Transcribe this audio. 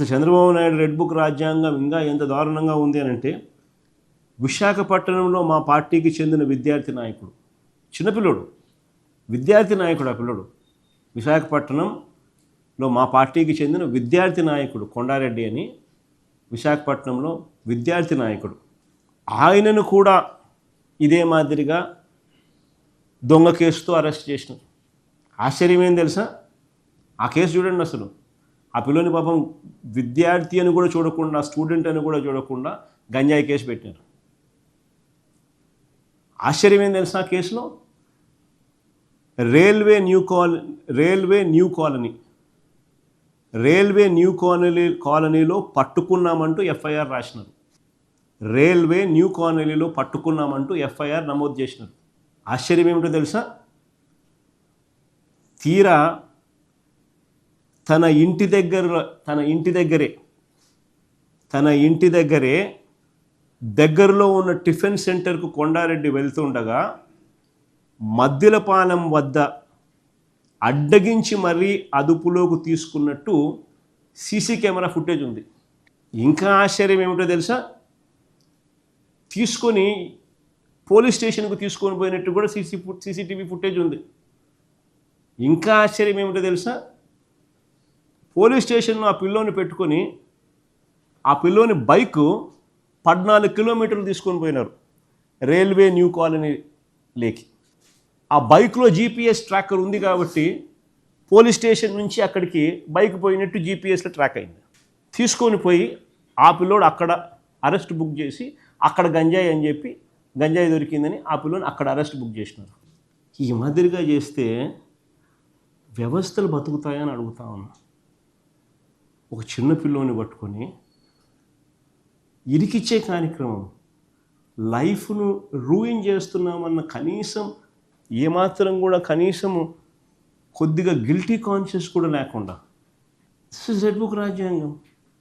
అసలు Chandrababu Naidu red book రాజ్యాంగం ఇంకా ఎంత దారుణంగా ఉంది అని అంటే, విశాఖపట్నంలో మా పార్టీకి చెందిన విద్యార్థి నాయకుడు, చిన్నపిల్లోడు, విద్యార్థి నాయకుడు, ఆ పిల్లోడు విశాఖపట్నంలో మా పార్టీకి చెందిన విద్యార్థి నాయకుడు కొండారెడ్డి అని, విశాఖపట్నంలో విద్యార్థి నాయకుడు, ఆయనను కూడా ఇదే మాదిరిగా దొంగ కేసుతో అరెస్ట్ చేసినారు. ఆశ్చర్యం ఏం తెలుసా? ఆ కేసు చూడండి. అసలు ఆ పిల్లని పాపం విద్యార్థి అని కూడా చూడకుండా, స్టూడెంట్ అని కూడా చూడకుండా గంజాయి కేసు పెట్టినారు. ఆశ్చర్యం ఏం తెలుసా? ఆ కేసులో రైల్వే న్యూ కాలనీలో పట్టుకున్నామంటూ ఎఫ్ఐఆర్ రాసినారు. రైల్వే న్యూ కాలనీలో పట్టుకున్నామంటూ ఎఫ్ఐఆర్ నమోదు చేసినారు. ఆశ్చర్యం ఏమిటో తెలుసా? తీరా తన ఇంటి దగ్గరే దగ్గరలో ఉన్న టిఫిన్ సెంటర్కు కొండారెడ్డి వెళ్తుండగా మద్దిలపాలెం వద్ద అడ్డగించి మరీ అదుపులోకి తీసుకున్నట్టు సీసీ కెమెరా ఫుటేజ్ ఉంది. ఇంకా ఆశ్చర్యం ఏమిటో తెలుసా? తీసుకొని పోలీస్ స్టేషన్కు తీసుకొని పోయినట్టు కూడా సీసీటీవీ ఫుటేజ్ ఉంది. ఇంకా ఆశ్చర్యం ఏమిటో తెలుసా? పోలీస్ స్టేషన్లో ఆ పిల్లోని పెట్టుకొని ఆ పిల్లోని బైకు 14 కిలోమీటర్లు తీసుకొని పోయినారు రైల్వే న్యూ కాలనీ లేకి. ఆ బైక్లో జీపీఎస్ ట్రాకర్ ఉంది కాబట్టి పోలీస్ స్టేషన్ నుంచి అక్కడికి బైక్ పోయినట్టు జీపీఎస్లో ట్రాక్ అయింది. తీసుకొని పోయి ఆ పిల్లోడు అక్కడ అరెస్ట్ బుక్ చేసి, అక్కడ గంజాయి అని చెప్పి గంజాయి దొరికిందని ఆ పిల్లోని అక్కడ అరెస్ట్ బుక్ చేసినారు. ఈ మాదిరిగా చేస్తే వ్యవస్థలు బతుకుతాయని అడుగుతా ఉన్నా. ఒక చిన్న పిల్లోని పట్టుకొని ఇరికిచ్చే కార్యక్రమం, లైఫ్ను రూయిన్ చేస్తున్నామన్న కనీసం ఏమాత్రం కూడా కనీసము కొద్దిగా గిల్టీ కాన్షియస్ కూడా లేకుండా, దిస్ ఇస్ రెడ్ బుక్ రాజ్యాంగం.